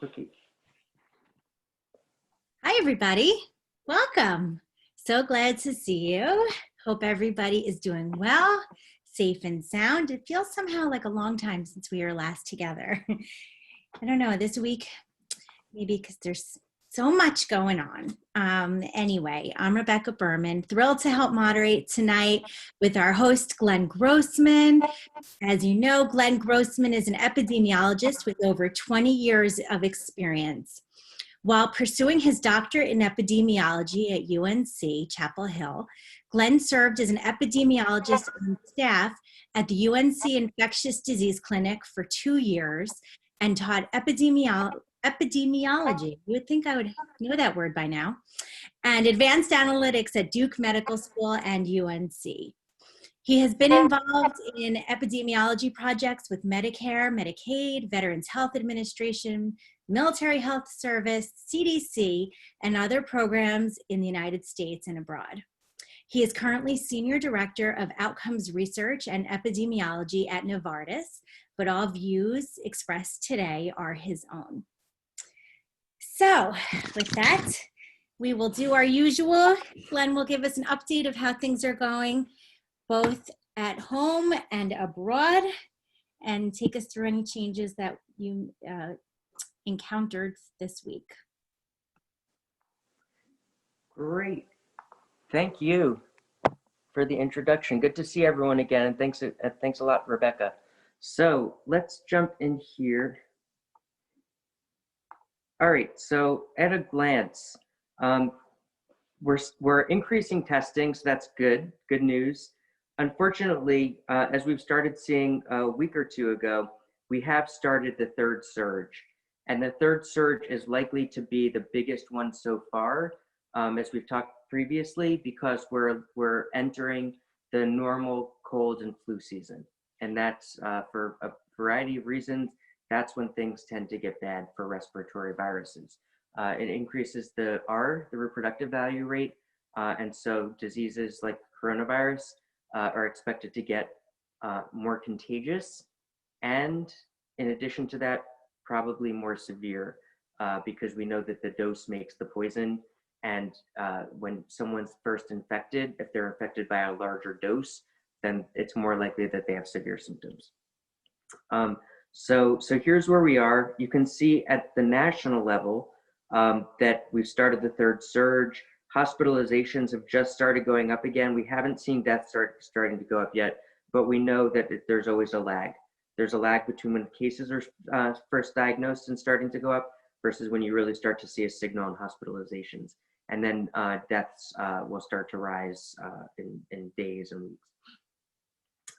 Okay. Hi, everybody. Welcome. So glad to see you. Hope everybody is doing well, safe and sound. It feels somehow like a long time since we were last together. I don't know, this week, maybe because there's so much going on. Anyway, I'm Rebecca Berman, thrilled to help moderate tonight with our host, Glenn Grossman. As you know, Glenn Grossman is an epidemiologist with over 20 years of experience. While pursuing his doctorate in epidemiology at UNC Chapel Hill, Glenn served as an epidemiologist on staff at the UNC Infectious Disease Clinic for 2 years and taught epidemiology. You would think I would know that word by now. And advanced analytics at Duke Medical School and UNC. He has been involved in epidemiology projects with Medicare, Medicaid, Veterans Health Administration, Military Health Service, CDC, and other programs in the United States and abroad. He is currently Senior Director of Outcomes Research and Epidemiology at Novartis, but all views expressed today are his own. So with that, we will do our usual. Glenn will give us an update of how things are going, both at home and abroad, and take us through any changes that you encountered this week. Great. Thank you for the introduction. Good to see everyone again, and thanks a lot, Rebecca. So let's jump in here. All right, so at a glance, we're increasing testing, so that's good news. Unfortunately, as we've started seeing a week or two ago, we have started the third surge. And the third surge is likely to be the biggest one so far, as we've talked previously, because we're entering the normal cold and flu season. And that's for a variety of reasons. That's when things tend to get bad for respiratory viruses. It increases the reproductive value rate. And so diseases like coronavirus are expected to get more contagious. And in addition to that, probably more severe, because we know that the dose makes the poison. And when someone's first infected, if they're infected by a larger dose, then it's more likely that they have severe symptoms. So here's where we are. You can see at the national level that we've started the third surge. Hospitalizations have just started going up again. We haven't seen deaths starting to go up yet, but we know that there's always a lag. There's a lag between when cases are first diagnosed and starting to go up versus when you really start to see a signal in hospitalizations. And then deaths will start to rise in days and weeks.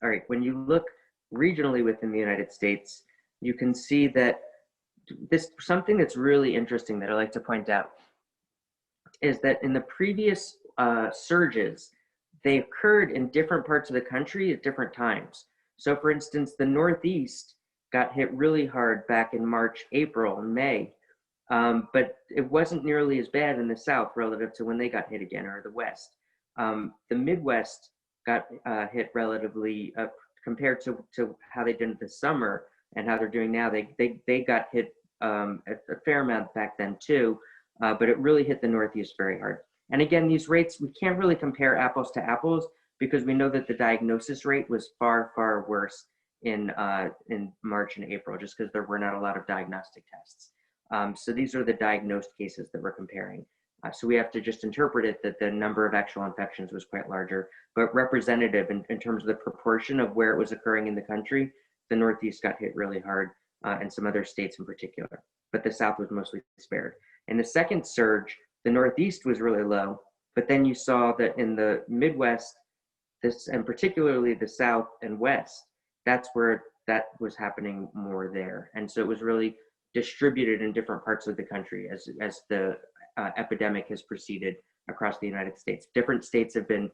All right, when you look regionally within the United States, you can see that something that's really interesting that I like to point out is that in the previous surges, they occurred in different parts of the country at different times. So for instance, the Northeast got hit really hard back in March, April, and May, but it wasn't nearly as bad in the South relative to when they got hit again, or the West. The Midwest got hit relatively, compared to how they did this summer and how they're doing now. They got hit a fair amount back then too, but it really hit the Northeast very hard. And again, these rates, we can't really compare apples to apples because we know that the diagnosis rate was far, far worse in March and April, just because there were not a lot of diagnostic tests. So these are the diagnosed cases that we're comparing. So we have to just interpret it that the number of actual infections was quite larger, but representative in terms of the proportion of where it was occurring in the country. The Northeast got hit really hard, and some other states in particular, but the South was mostly spared. In the second surge, the Northeast was really low, but then you saw that in the Midwest, and particularly the South and West, that's where that was happening more there. And so it was really distributed in different parts of the country as the epidemic has proceeded across the United States. Different states have been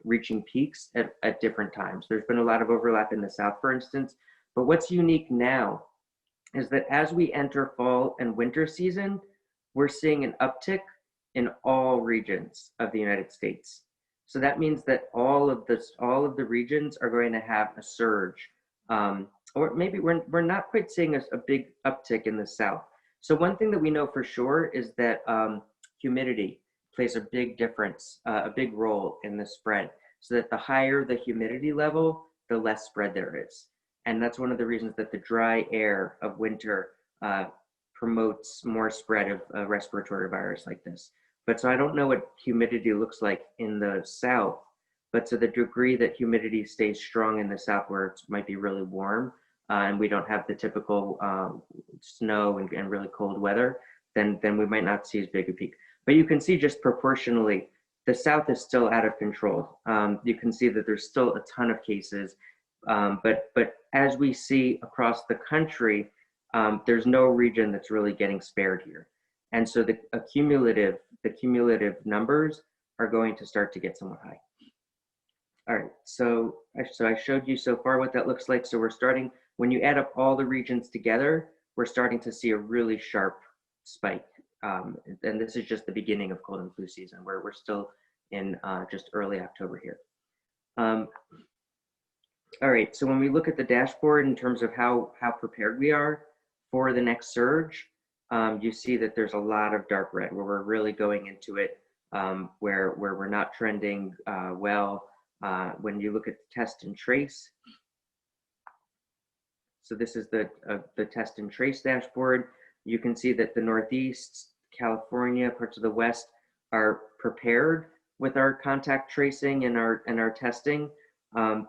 reaching peaks at different times. There's been a lot of overlap in the South, for instance, but what's unique now is that as we enter fall and winter season, we're seeing an uptick in all regions of the United States. So that means that all of the regions are going to have a surge, or maybe we're not quite seeing a big uptick in the South. So one thing that we know for sure is that humidity plays a big difference, a big role in the spread. So that the higher the humidity level, the less spread there is. And that's one of the reasons that the dry air of winter promotes more spread of a respiratory virus like this. But so I don't know what humidity looks like in the south, but to the degree that humidity stays strong in the south where it might be really warm, and we don't have the typical snow and really cold weather, then we might not see as big a peak. But you can see just proportionally, the South is still out of control. You can see that there's still a ton of cases, but as we see across the country, there's no region that's really getting spared here. And so the cumulative numbers are going to start to get somewhat high. All right, so I showed you so far what that looks like. So we're starting, when you add up all the regions together, we're starting to see a really sharp spike. And this is just the beginning of cold and flu season, where we're still in just early October here. All right, so when we look at the dashboard in terms of how prepared we are for the next surge, you see that there's a lot of dark red where we're really going into it, where we're not trending well. When you look at the test and trace, so this is the test and trace dashboard. You can see that the Northeast, California, parts of the West are prepared with our contact tracing and our testing. The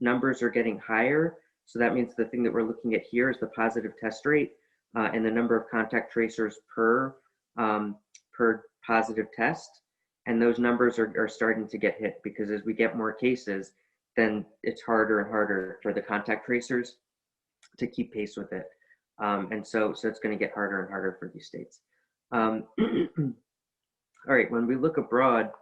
numbers are getting higher. So that means the thing that we're looking at here is the positive test rate and the number of contact tracers per positive test. And those numbers are starting to get hit, because as we get more cases, then it's harder and harder for the contact tracers to keep pace with it. And so it's going to get harder and harder for these states. All right, when we look abroad,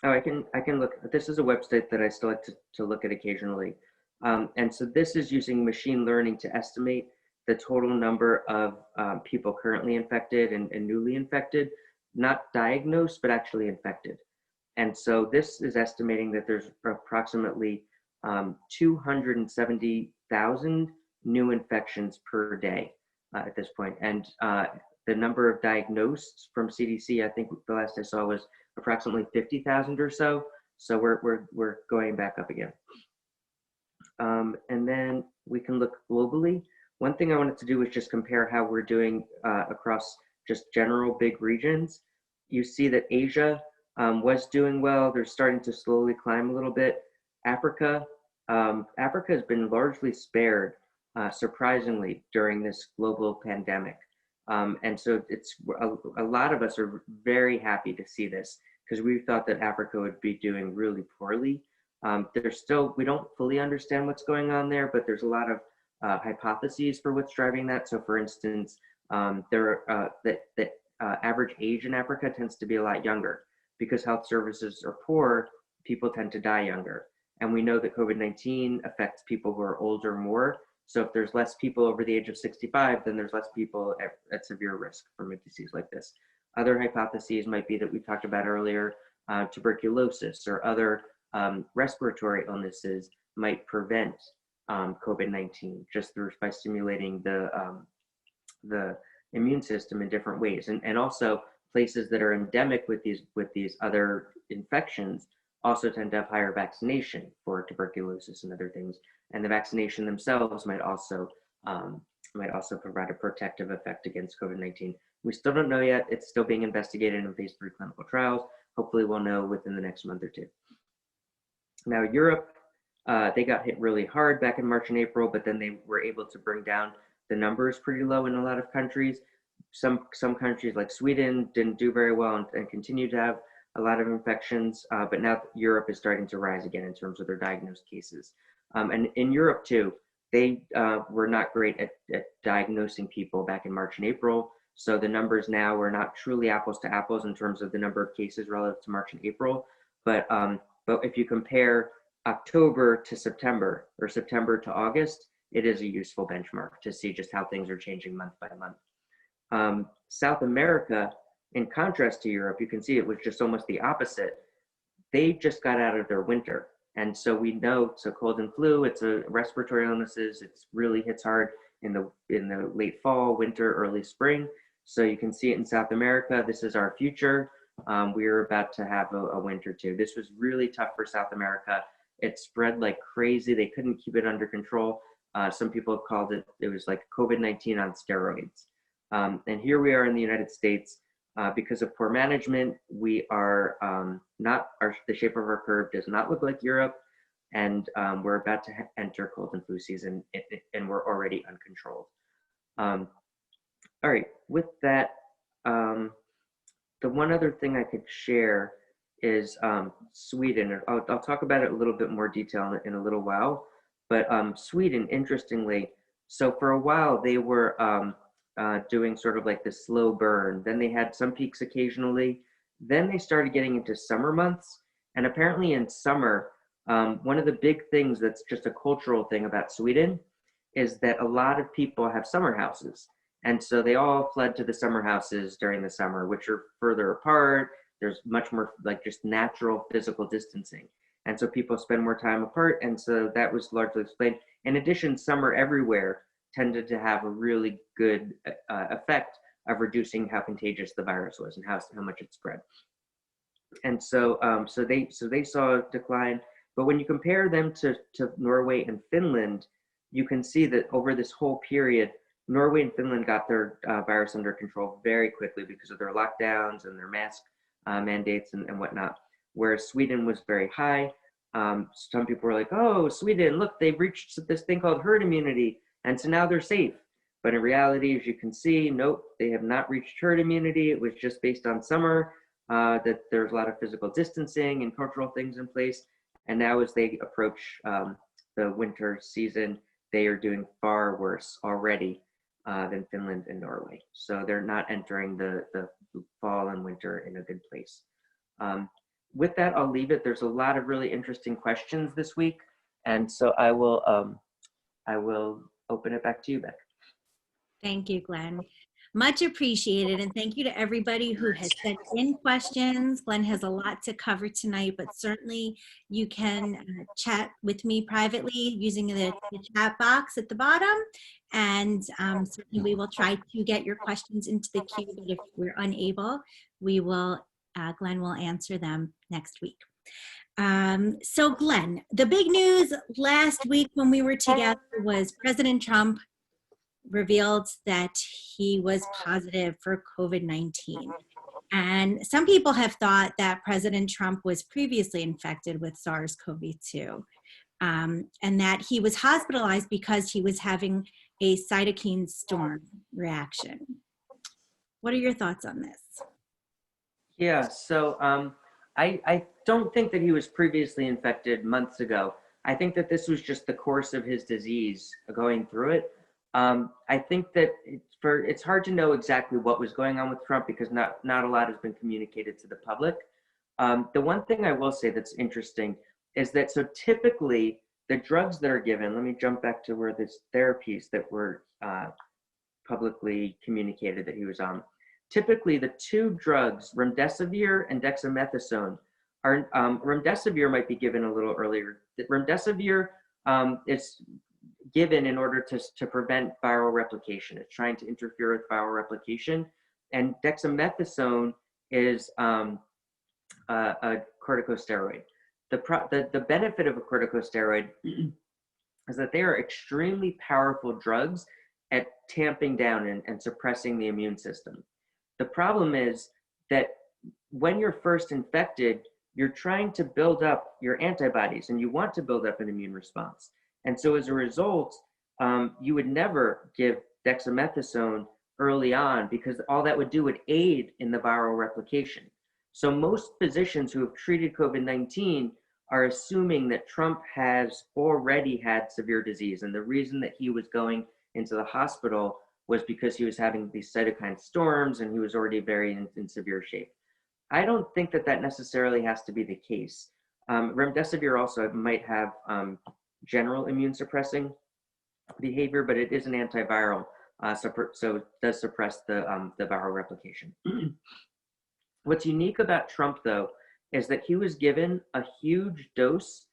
I can look, this is a website that I still like to look at occasionally. And so this is using machine learning to estimate the total number of people currently infected and newly infected, not diagnosed, but actually infected. And so this is estimating that there's approximately 270,000 new infections per day at this point. And the number of diagnosed from CDC, I think the last I saw was approximately 50,000 or so. So we're going back up again. And then we can look globally. One thing I wanted to do was just compare how we're doing across just general big regions. You see that Asia was doing well. They're starting to slowly climb a little bit. Africa has been largely spared, surprisingly, during this global pandemic. And so it's a lot of us are very happy to see this, because we thought that Africa would be doing really poorly. There's still, we don't fully understand what's going on there, but there's a lot of hypotheses for what's driving that. So for instance, average age in Africa tends to be a lot younger. Because health services are poor, people tend to die younger. And we know that COVID-19 affects people who are older more. So if there's less people over the age of 65, then there's less people at severe risk from a disease like this. Other hypotheses might be that we talked about earlier, tuberculosis or other respiratory illnesses might prevent COVID-19 just by stimulating the immune system in different ways. And also places that are endemic with these other infections also tend to have higher vaccination for tuberculosis and other things. And the vaccination themselves might also provide a protective effect against COVID-19. We still don't know yet. It's still being investigated in phase 3 clinical trials. Hopefully we'll know within the next month or two. Now Europe, they got hit really hard back in March and April, but then they were able to bring down the numbers pretty low in a lot of countries. Some countries like Sweden didn't do very well and continue to have a lot of infections, but now Europe is starting to rise again in terms of their diagnosed cases. And in Europe too, they were not great at diagnosing people back in March and April. So the numbers now are not truly apples to apples in terms of the number of cases relative to March and April. But if you compare October to September or September to August, it is a useful benchmark to see just how things are changing month by month. South America, in contrast to Europe, you can see it was just almost the opposite. They just got out of their winter. And so we know, so cold and flu, it's a respiratory illnesses. It's really hits hard in the late fall, winter, early spring. So you can see it in South America. This is our future. We are about to have a winter too. This was really tough for South America. It spread like crazy. They couldn't keep it under control. Some people have called it, it was like COVID-19 on steroids. And here we are in the United States. Because of poor management, we are the shape of our curve does not look like Europe. And we're about to enter cold and flu season, and we're already uncontrolled. All right, with that, the one other thing I could share is Sweden. I'll talk about it a little bit more detail in a little while. But Sweden, interestingly, so for a while they were doing sort of like the slow burn. Then they had some peaks occasionally. Then they started getting into summer months. And apparently in summer, one of the big things that's just a cultural thing about Sweden is that a lot of people have summer houses. And so they all fled to the summer houses during the summer, which are further apart. There's much more like just natural physical distancing. And so people spend more time apart. And so that was largely explained. In addition, summer everywhere tended to have a really good effect of reducing how contagious the virus was and how much it spread. And so so they saw a decline. But when you compare them to Norway and Finland, you can see that over this whole period, Norway and Finland got their virus under control very quickly because of their lockdowns and their mask mandates and whatnot. Whereas Sweden was very high. Some people were like, oh, Sweden, look, they've reached this thing called herd immunity. And so now they're safe. But in reality, as you can see, nope, they have not reached herd immunity. It was just based on summer, that there's a lot of physical distancing and cultural things in place. And now as they approach the winter season, they are doing far worse already than Finland and Norway. So they're not entering the fall and winter in a good place. With that, I'll leave it. There's a lot of really interesting questions this week. And so I will open it back to you, Beck. Thank you, Glenn. Much appreciated. And thank you to everybody who has sent in questions. Glenn has a lot to cover tonight, but certainly you can chat with me privately using the chat box at the bottom. And certainly we will try to get your questions into the queue, but if we're unable, we will, Glenn will answer them next week. So Glenn, the big news last week when we were together was President Trump revealed that he was positive for COVID-19. And some people have thought that President Trump was previously infected with SARS-CoV-2 and that he was hospitalized because he was having a cytokine storm reaction. What are your thoughts on this? Yeah, so I don't think that he was previously infected months ago. I think that this was just the course of his disease going through it. I think that it's hard to know exactly what was going on with Trump because not a lot has been communicated to the public. The one thing I will say that's interesting is that so typically the drugs that are given, let me jump back to where this therapies that were publicly communicated that he was on. Typically the two drugs, remdesivir and dexamethasone, are remdesivir might be given a little earlier. Remdesivir is given in order to prevent viral replication. It's trying to interfere with viral replication. And dexamethasone is a corticosteroid. The benefit of a corticosteroid is that they are extremely powerful drugs at tamping down and suppressing the immune system. The problem is that when you're first infected, you're trying to build up your antibodies and you want to build up an immune response. And so as a result, you would never give dexamethasone early on because all that would do would aid in the viral replication. So most physicians who have treated COVID-19 are assuming that Trump has already had severe disease. And the reason that he was going into the hospital was because he was having these cytokine storms and he was already very in severe shape. I don't think that that necessarily has to be the case. Remdesivir also might have general immune suppressing behavior, but it is an antiviral, so it does suppress the viral replication. What's unique about Trump, though, is that he was given a huge dose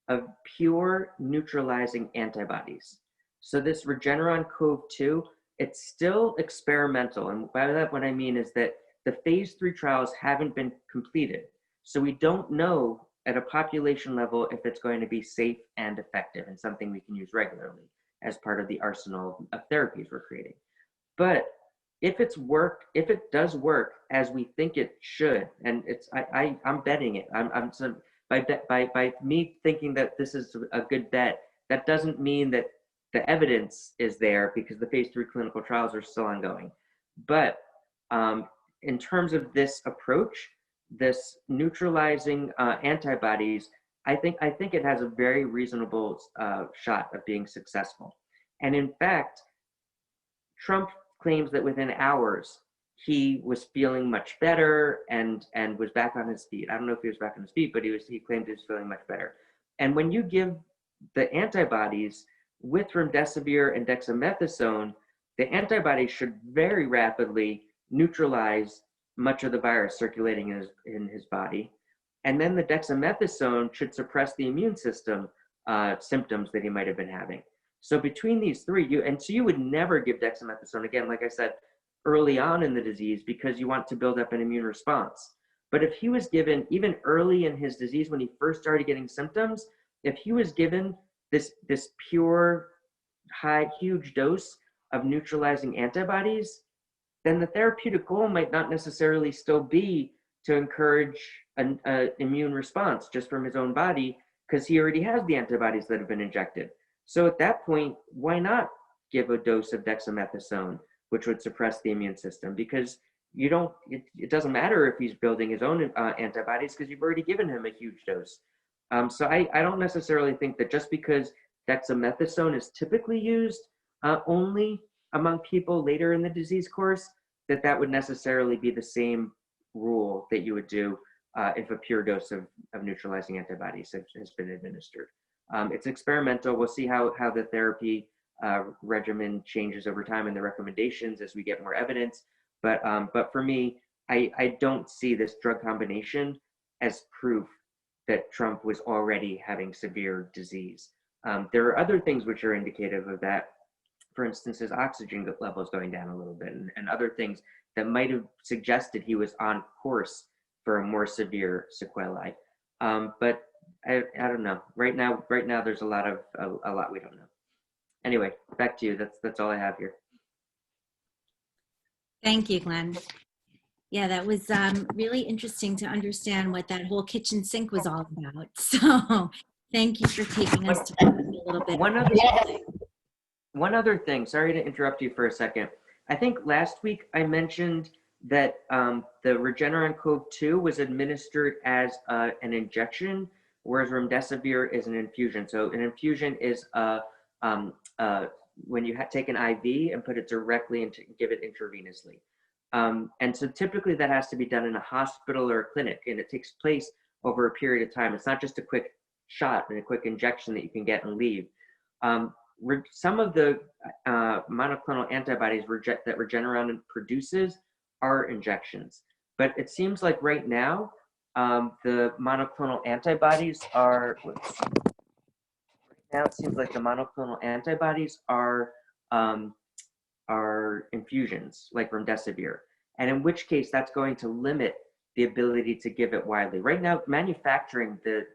of pure neutralizing antibodies. So this Regeneron-CoV-2, it's still experimental. And by that, what I mean is that the phase 3 trials haven't been completed. So we don't know at a population level if it's going to be safe and effective and something we can use regularly as part of the arsenal of therapies we're creating. But if it does work as we think it should, and I'm betting it. By me thinking that this is a good bet, that doesn't mean that the evidence is there because the phase 3 clinical trials are still ongoing. But in terms of this approach, this neutralizing antibodies, I think it has a very reasonable shot of being successful. And in fact, Trump claims that within hours he was feeling much better and was back on his feet. I don't know if he was back on his feet, but he claimed he was feeling much better. And when you give the antibodies with remdesivir and dexamethasone, the antibodies should very rapidly neutralize much of the virus circulating in his body. And then the dexamethasone should suppress the immune system symptoms that he might have been having. So between these three, you would never give dexamethasone, again, like I said, early on in the disease because you want to build up an immune response. But if he was given, even early in his disease when he first started getting symptoms, if he was given this pure, huge dose of neutralizing antibodies, then the therapeutic goal might not necessarily still be to encourage an immune response just from his own body because he already has the antibodies that have been injected. So at that point, why not give a dose of dexamethasone, which would suppress the immune system? Because it doesn't matter if he's building his own antibodies because you've already given him a huge dose. So I don't necessarily think that just because dexamethasone is typically used only among people later in the disease course, that would necessarily be the same rule that you would do if a pure dose of neutralizing antibodies has been administered. It's experimental. We'll see how the therapy regimen changes over time and the recommendations as we get more evidence. But for me, I don't see this drug combination as proof that Trump was already having severe disease. There are other things which are indicative of that. For instance, his oxygen levels going down a little bit and other things that might have suggested he was on course for a more severe sequelae. But I don't know. Right now, there's a lot we don't know. Anyway, back to you. That's all I have here. Thank you, Glenn. Yeah, that was really interesting to understand what that whole kitchen sink was all about. So thank you for taking us to a little bit. One other thing, sorry to interrupt you for a second. I think last week I mentioned that the Regeneron-CoV-2 was administered as an injection, whereas remdesivir is an infusion. So an infusion is when you take an IV and put it directly into, give it intravenously. And so typically that has to be done in a hospital or a clinic, and it takes place over a period of time. It's not just a quick shot and a quick injection that you can get and leave. Some of the monoclonal antibodies that Regeneron produces are injections. But it seems like right now, the monoclonal antibodies are, infusions, like remdesivir. And in which case, that's going to limit the ability to give it widely. Right now, manufacturing the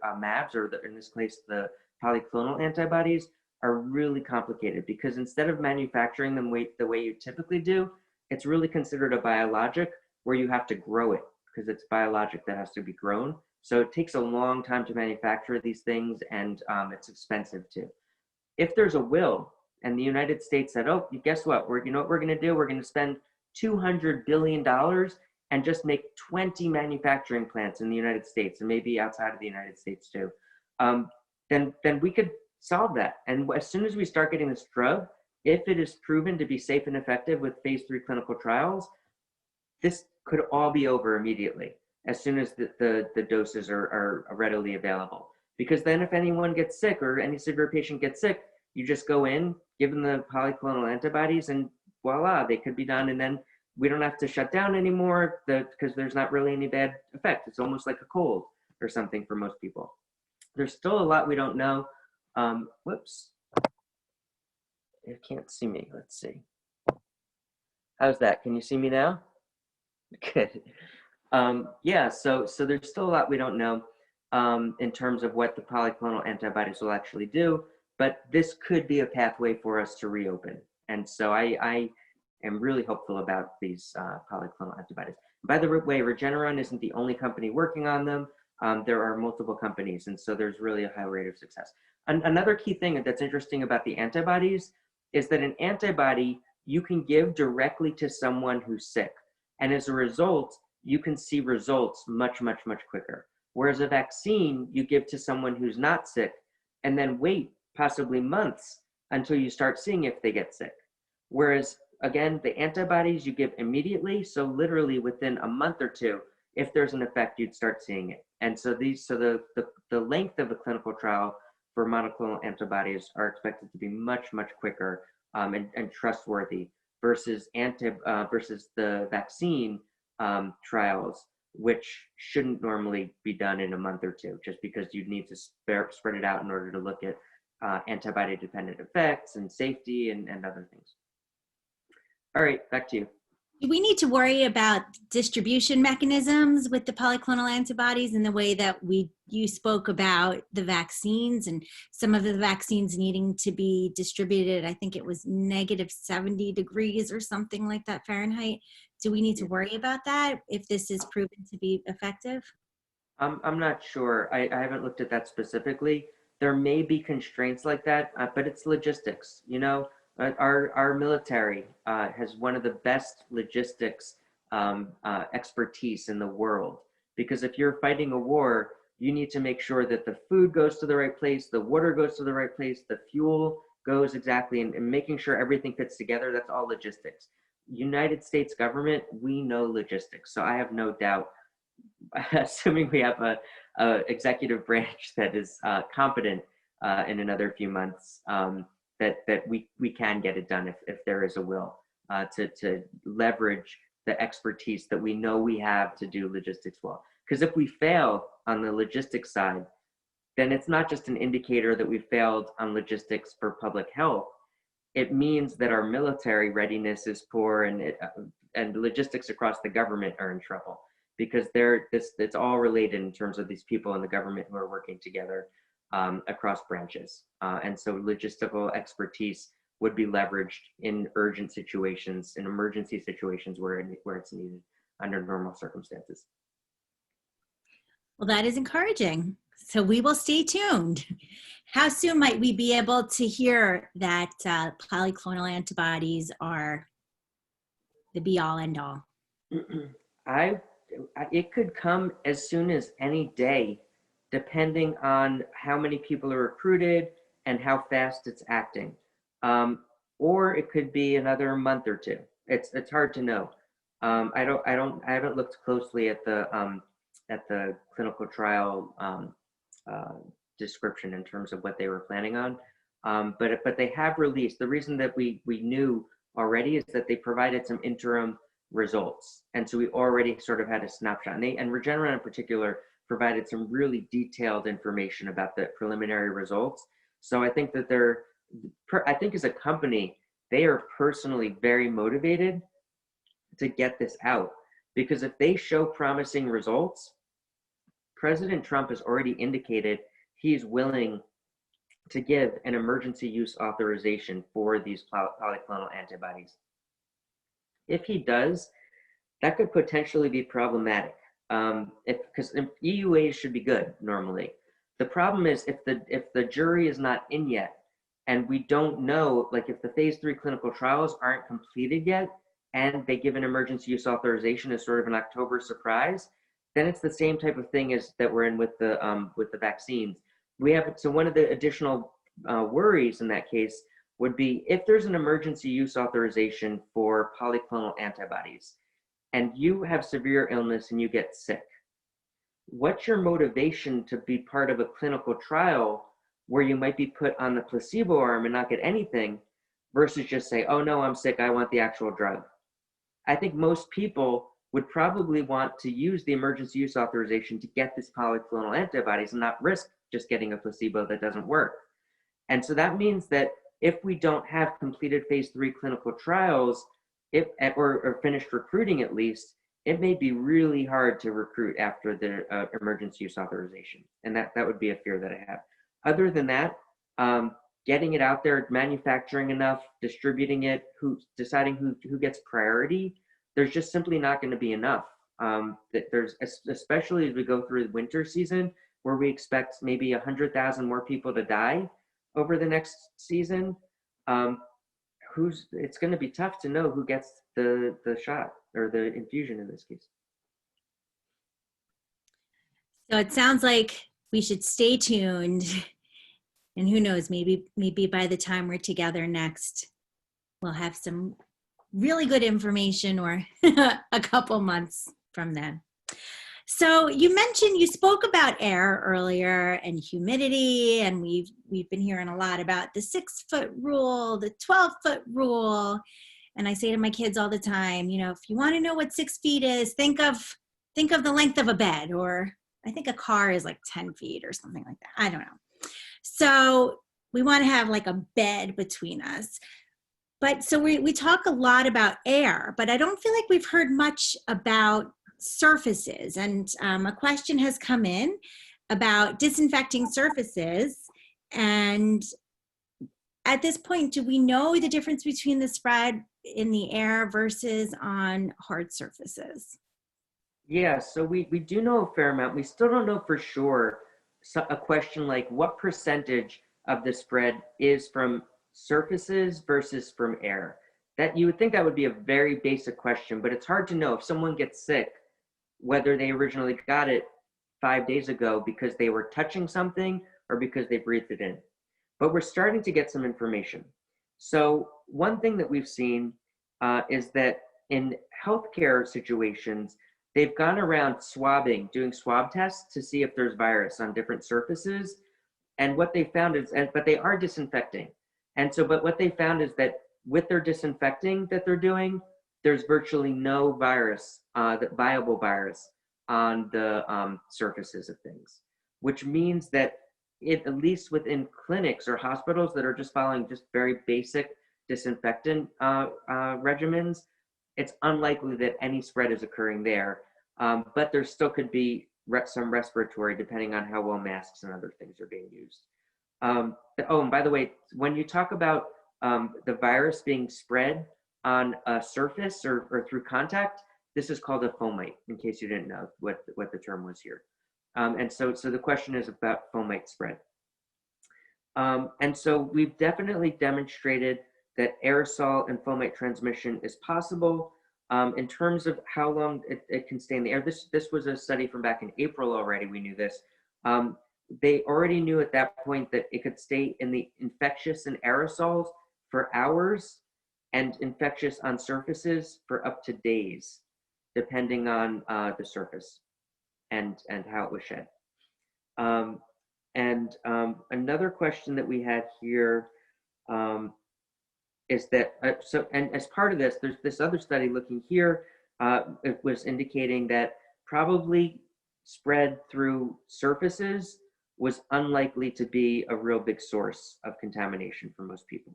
MABs, or in this case, the polyclonal antibodies, are really complicated because instead of manufacturing them the way you typically do, it's really considered a biologic where you have to grow it because it's biologic that has to be grown. So it takes a long time to manufacture these things, and it's expensive too. If there's a will, and the United States said, oh, guess what? You know what we're going to do? We're going to spend $200 billion and just make 20 manufacturing plants in the United States and maybe outside of the United States too. Then we could solve that. And as soon as we start getting this drug, if it is proven to be safe and effective with phase 3 clinical trials, this could all be over immediately as soon as the doses are readily available. Because then if anyone gets sick or any severe patient gets sick, you just go in, give them the polyclonal antibodies, and voila, they could be done. And then we don't have to shut down anymore because there's not really any bad effect. It's almost like a cold or something for most people. there's still a lot we don't know. Whoops, you can't see me. Let's see. How's that? Can you see me now? Good. Yeah, so there's still a lot we don't know in terms of what the polyclonal antibodies will actually do, but this could be a pathway for us to reopen. And so I am really hopeful about these polyclonal antibodies. By the way, Regeneron isn't the only company working on them. There are multiple companies, and so there's really a high rate of success. Another key thing that's interesting about the antibodies is that an antibody you can give directly to someone who's sick. And as a result, you can see results much, much, much quicker. Whereas a vaccine, you give to someone who's not sick and then wait possibly months until you start seeing if they get sick. Whereas, again, the antibodies you give immediately, so literally within a month or two, if there's an effect, you'd start seeing it. And so the length of a clinical trial for monoclonal antibodies are expected to be much, much quicker and trustworthy versus the vaccine trials, which shouldn't normally be done in a month or two, just because you'd need to spread it out in order to look at antibody-dependent effects and safety and other things. All right, back to you. Do we need to worry about distribution mechanisms with the polyclonal antibodies in the way that you spoke about the vaccines and some of the vaccines needing to be distributed? I think it was -70 degrees or something like that Fahrenheit. Do we need to worry about that if this is proven to be effective? I'm not sure. I haven't looked at that specifically. There may be constraints like that, but it's logistics, you know? Our military has one of the best logistics expertise in the world, because if you're fighting a war, you need to make sure that the food goes to the right place, the water goes to the right place, the fuel goes exactly, and making sure everything fits together. That's all logistics. United States government, we know logistics, so I have no doubt, assuming we have a executive branch that is competent in another few months, that we can get it done if there is a will to leverage the expertise that we know we have to do logistics well. Because if we fail on the logistics side, then it's not just an indicator that we failed on logistics for public health. It means that our military readiness is poor, and logistics across the government are in trouble, because it's all related in terms of these people in the government who are working together across branches. And so logistical expertise would be leveraged in urgent situations, in emergency situations where it's needed under normal circumstances. Well, that is encouraging. So we will stay tuned. How soon might we be able to hear that polyclonal antibodies are the be-all, end-all? It could come as soon as any day, depending on how many people are recruited and how fast it's acting. Or it could be another month or two. It's hard to know. I haven't looked closely at the clinical trial description in terms of what they were planning on. But they have released, the reason that we knew already is that they provided some interim results. And so we already sort of had a snapshot. And Regeneron in particular provided some really detailed information about the preliminary results. So I think that I think as a company, they are personally very motivated to get this out, because if they show promising results, President Trump has already indicated he's willing to give an emergency use authorization for these polyclonal antibodies. If he does, that could potentially be problematic, because EUAs should be good normally. The problem is if the jury is not in yet, and we don't know, like if the phase 3 clinical trials aren't completed yet, and they give an emergency use authorization as sort of an October surprise, then it's the same type of thing as that we're in with the vaccines. So one of the additional worries in that case would be if there's an emergency use authorization for polyclonal antibodies, and you have severe illness and you get sick, what's your motivation to be part of a clinical trial where you might be put on the placebo arm and not get anything, versus just say, oh no, I'm sick, I want the actual drug? I think most people would probably want to use the emergency use authorization to get this polyclonal antibodies and not risk just getting a placebo that doesn't work. And so that means that if we don't have completed phase 3 clinical trials, or finished recruiting at least, it may be really hard to recruit after the emergency use authorization. And that would be a fear that I have. Other than that, getting it out there, manufacturing enough, distributing it, deciding who gets priority, there's just simply not going to be enough. Especially as we go through the winter season, where we expect maybe 100,000 more people to die over the next season. It's going to be tough to know who gets the shot or the infusion in this case. So it sounds like we should stay tuned, and who knows, maybe by the time we're together next, we'll have some really good information, or a couple months from then. So you spoke about air earlier and humidity, and we've been hearing a lot about the 6-foot rule, the 12-foot rule. And I say to my kids all the time, if you want to know what 6 feet is, think of the length of a bed, or I think a car is like 10 feet or something like that. I don't know. So we want to have like a bed between us. But so we talk a lot about air, but I don't feel like we've heard much about surfaces. And a question has come in about disinfecting surfaces. And at this point, do we know the difference between the spread in the air versus on hard surfaces? Yeah, so we do know a fair amount. We still don't know for sure. So a question like, what percentage of the spread is from surfaces versus from air? That you would think that would be a very basic question, but it's hard to know if someone gets sick, whether they originally got it 5 days ago because they were touching something or because they breathed it in. But we're starting to get some information. So one thing that we've seen is that in healthcare situations, they've gone around swabbing, doing swab tests to see if there's virus on different surfaces. And what they found is, but they are disinfecting. And so, but what they found is that with their disinfecting that they're doing, there's virtually no virus, viable virus on the surfaces of things, which means that at least within clinics or hospitals that are just following just very basic disinfectant regimens, it's unlikely that any spread is occurring there. But there still could be some respiratory, depending on how well masks and other things are being used. And by the way, when you talk about the virus being spread on a surface or through contact, this is called a fomite, in case you didn't know what the term was here. And so the question is about fomite spread. And so we've definitely demonstrated that aerosol and fomite transmission is possible. In terms of how long it can stay in the air, this was a study from back in April already. We knew this. They already knew at that point that it could stay in the infectious and aerosols for hours, and infectious on surfaces for up to days, depending on the surface and how it was shed. Another question that we had here is that, and as part of this, there's this other study looking here, it was indicating that probably spread through surfaces was unlikely to be a real big source of contamination for most people,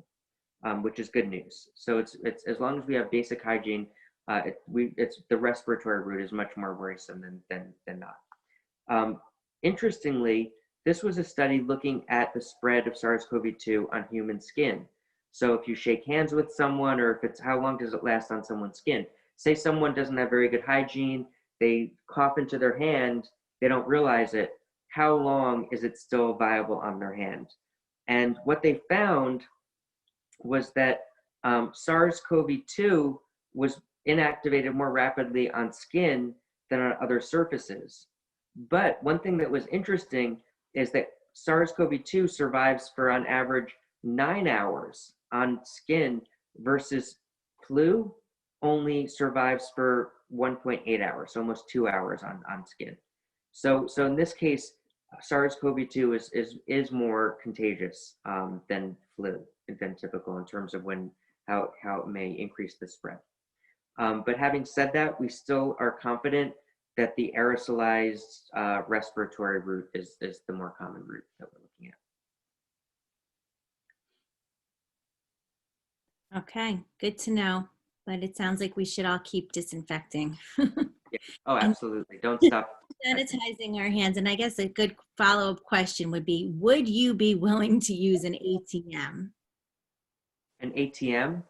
which is good news. So it's as long as we have basic hygiene, it's the respiratory route is much more worrisome than not. Interestingly, this was a study looking at the spread of SARS-CoV-2 on human skin. So if you shake hands with someone, or if it's how long does it last on someone's skin? Say someone doesn't have very good hygiene, they cough into their hand, they don't realize it. How long is it still viable on their hand? And what they found was that SARS-CoV-2 was inactivated more rapidly on skin than on other surfaces. But one thing that was interesting is that SARS-CoV-2 survives for on average 9 hours on skin versus flu only survives for 1.8 hours, almost 2 hours on skin. So in this case, SARS-CoV-2 is more contagious than flu, than typical in terms of how it may increase the spread. But having said that, we still are confident that the aerosolized respiratory route is the more common route that we're looking at. Okay, good to know. But it sounds like we should all keep disinfecting Yeah. Oh, and absolutely. Don't stop. sanitizing our hands. And I guess a good follow-up question would be, would you be willing to use an ATM? An ATM?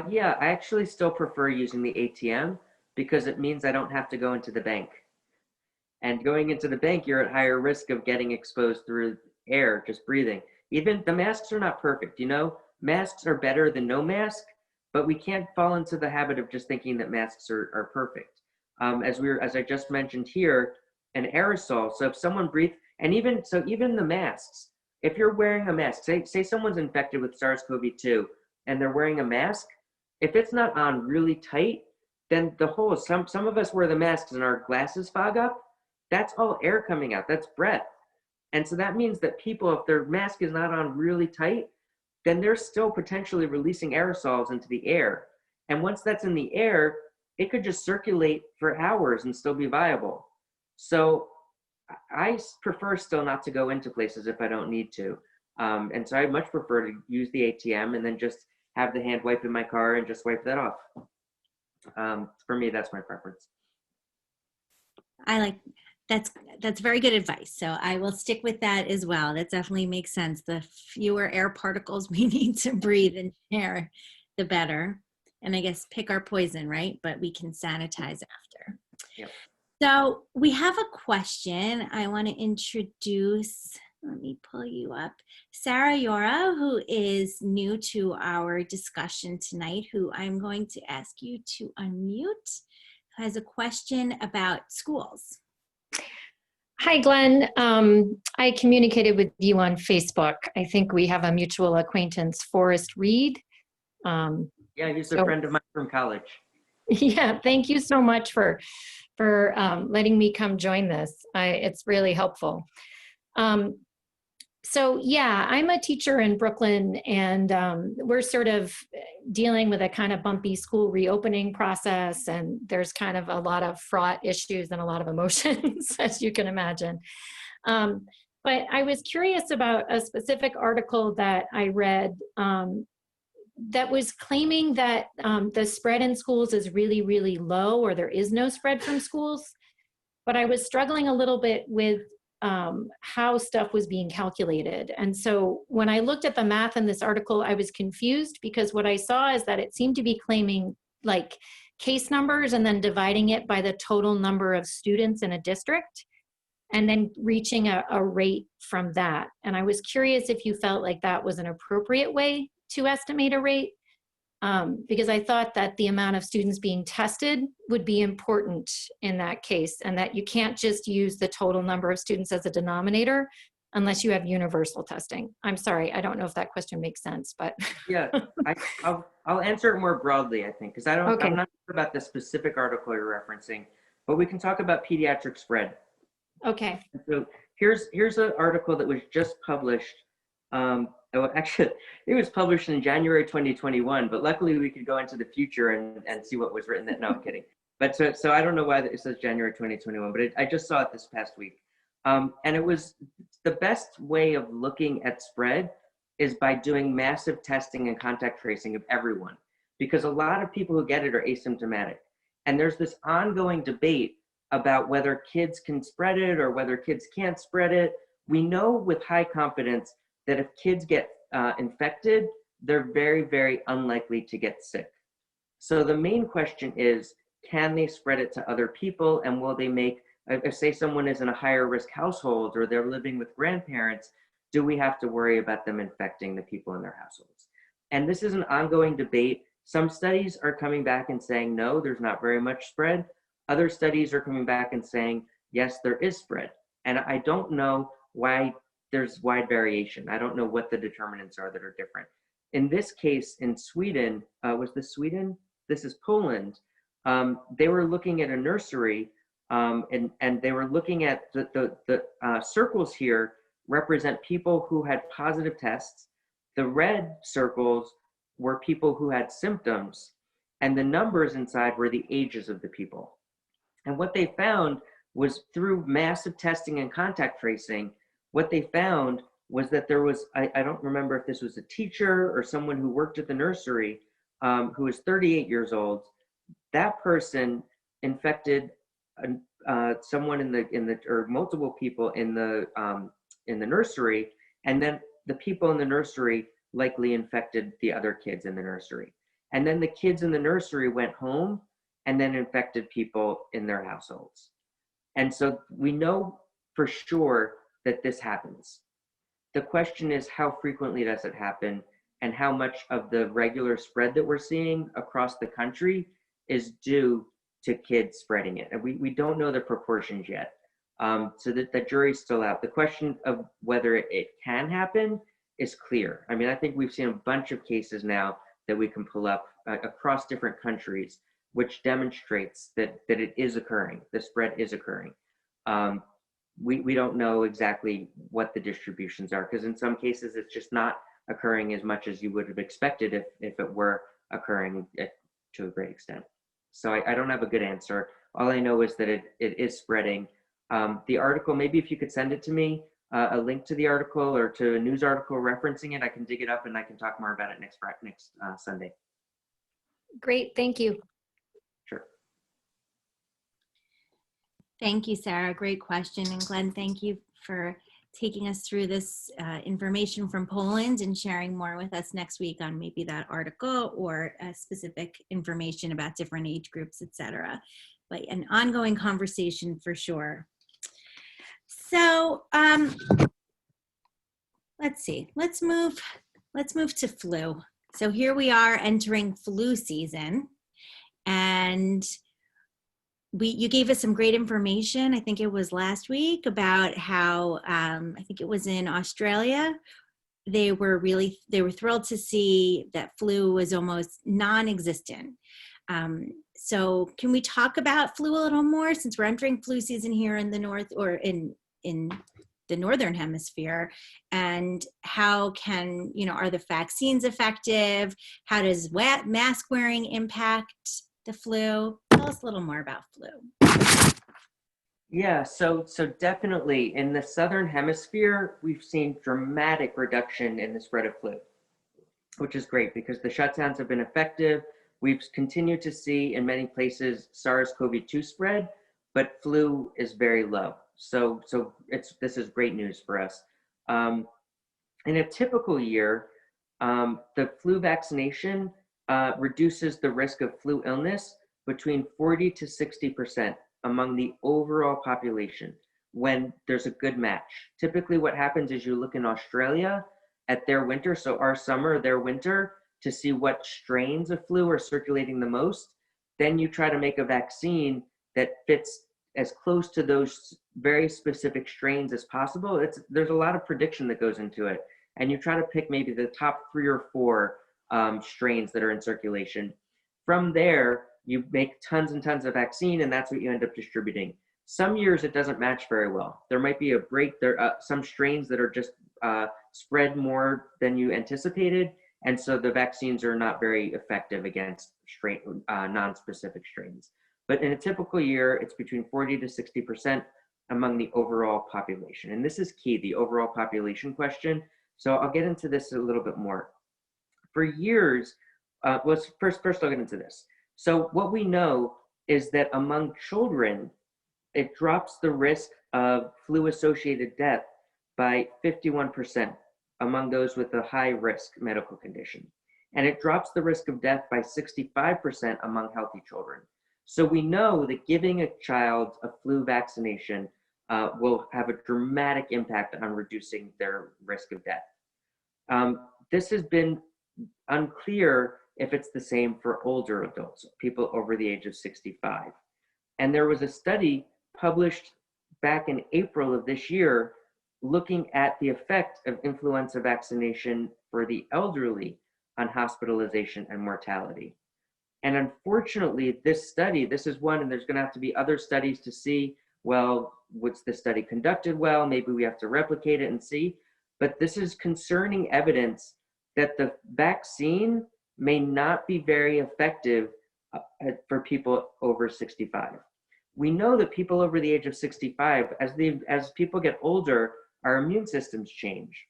Yeah, I actually still prefer using the ATM because it means I don't have to go into the bank. And going into the bank, you're at higher risk of getting exposed through air, just breathing. Even the masks are not perfect, you know? Masks are better than no mask, but we can't fall into the habit of just thinking that masks are perfect. As I just mentioned here, an aerosol. So if someone breathes, and even the masks, if you're wearing a mask, say someone's infected with SARS-CoV-2 and they're wearing a mask, if it's not on really tight, then some of us wear the masks and our glasses fog up. That's all air coming out. That's breath. And so that means that people, if their mask is not on really tight, then they're still potentially releasing aerosols into the air. And once that's in the air, it could just circulate for hours and still be viable. So I prefer still not to go into places if I don't need to. And so I much prefer to use the ATM and then just have the hand wipe in my car and just wipe that off. For me, that's my preference. I like that's very good advice. So I will stick with that as well. That definitely makes sense. The fewer air particles we need to breathe and share, the better. And I guess pick our poison, right? But we can sanitize after. Yep. So we have a question. I want to introduce, let me pull you up, Sarah Yora, who is new to our discussion tonight, who I'm going to ask you to unmute, who has a question about schools. Hi, Glenn. I communicated with you on Facebook. I think we have a mutual acquaintance, Forrest Reed. Yeah, he's a friend of mine from college. Yeah, thank you so much for letting me come join this. It's really helpful. So yeah, I'm a teacher in Brooklyn, and we're sort of dealing with a kind of bumpy school reopening process, and there's kind of a lot of fraught issues and a lot of emotions, as you can imagine. But I was curious about a specific article that I read that was claiming that the spread in schools is really, really low, or there is no spread from schools. But I was struggling a little bit with how stuff was being calculated. And so when I looked at the math in this article, I was confused, because what I saw is that it seemed to be claiming like case numbers and then dividing it by the total number of students in a district, and then reaching a rate from that. And I was curious if you felt like that was an appropriate way to estimate a rate, because I thought that the amount of students being tested would be important in that case, and that you can't just use the total number of students as a denominator unless you have universal testing. I'm sorry, I don't know if that question makes sense, but. Yeah, I'll answer it more broadly, I think, because Okay. I'm not sure about the specific article you're referencing, but we can talk about pediatric spread. Okay. So here's an article that was just published. Actually, it was published in January 2021, but luckily we could go into the future and see what was written. No, I'm kidding. But so I don't know why it says January 2021, but I just saw it this past week. And it was the best way of looking at spread is by doing massive testing and contact tracing of everyone, because a lot of people who get it are asymptomatic. And there's this ongoing debate about whether kids can spread it or whether kids can't spread it. We know with high confidence that if kids get infected, they're very, very unlikely to get sick. So the main question is, can they spread it to other people, and will they make, if say someone is in a higher risk household or they're living with grandparents, do we have to worry about them infecting the people in their households? And this is an ongoing debate. Some studies are coming back and saying, no, there's not very much spread. Other studies are coming back and saying, yes, there is spread. And I don't know why there's wide variation. I don't know what the determinants are that are different. In this case, in Sweden, was this Sweden? This is Poland. They were looking at a nursery, and they were looking at the circles here represent people who had positive tests. The red circles were people who had symptoms, and the numbers inside were the ages of the people. And what they found was through massive testing and contact tracing, what they found was that there was, I don't remember if this was a teacher or someone who worked at the nursery, who was 38 years old. That person infected someone in the or multiple people in the nursery, and then the people in the nursery likely infected the other kids in the nursery. And then the kids in the nursery went home and then infected people in their households. And so we know for sure that this happens. The question is, how frequently does it happen, and how much of the regular spread that we're seeing across the country is due to kids spreading it? And we don't know the proportions yet. So that the jury's still out. The question of whether it can happen is clear. I mean, I think we've seen a bunch of cases now that we can pull up across different countries, which demonstrates that it is occurring. The spread is occurring. We don't know exactly what the distributions are, because in some cases it's just not occurring as much as you would have expected if it were occurring to a great extent. So I don't have a good answer. All I know is that it is spreading. The article, maybe if you could send it to me, a link to the article or to a news article referencing it, I can dig it up and I can talk more about it next Sunday. Great, thank you. Sure. Thank you, Sarah. Great question. And Glenn, thank you for taking us through this information from Poland and sharing more with us next week on maybe that article or specific information about different age groups, etc. But an ongoing conversation for sure. So let's see, let's move to flu. So here we are entering flu season, and you gave us some great information. I think it was last week about how I think it was in Australia. They were thrilled to see that flu was almost non-existent. So can we talk about flu a little more, since we're entering flu season here in the north, or in the northern hemisphere, and how can, are the vaccines effective? How does mask wearing impact the flu? Tell us a little more about flu. Yeah, so definitely in the southern hemisphere, we've seen dramatic reduction in the spread of flu, which is great because the shutdowns have been effective. We've continued to see in many places SARS-CoV-2 spread, but flu is very low. So this is great news for us. In a typical year, the flu vaccination reduces the risk of flu illness between 40 to 60% among the overall population when there's a good match. Typically what happens is you look in Australia at their winter, so our summer, their winter, to see what strains of flu are circulating the most. Then you try to make a vaccine that fits as close to those very specific strains as possible. There's a lot of prediction that goes into it. And you try to pick maybe the top 3 or 4 strains that are in circulation. From there, you make tons and tons of vaccine, and that's what you end up distributing. Some years it doesn't match very well. There might be a break. There are some strains that are just spread more than you anticipated, and so the vaccines are not very effective against non-specific strains. But in a typical year, it's between 40 to 60% among the overall population. And this is key, the overall population question. So I'll get into this a little bit more. For years, first I'll get into this. So what we know is that among children, it drops the risk of flu-associated death by 51% among those with a high-risk medical condition. And it drops the risk of death by 65% among healthy children. So we know that giving a child a flu vaccination will have a dramatic impact on reducing their risk of death. This has been unclear if it's the same for older adults, people over the age of 65. And there was a study published back in April of this year looking at the effect of influenza vaccination for the elderly on hospitalization and mortality. And unfortunately, this is one, and there's going to have to be other studies to see, well, was the study conducted well? Maybe we have to replicate it and see. But this is concerning evidence that the vaccine may not be very effective for people over 65. we know that people over the age of 65, as people get older, our immune systems change.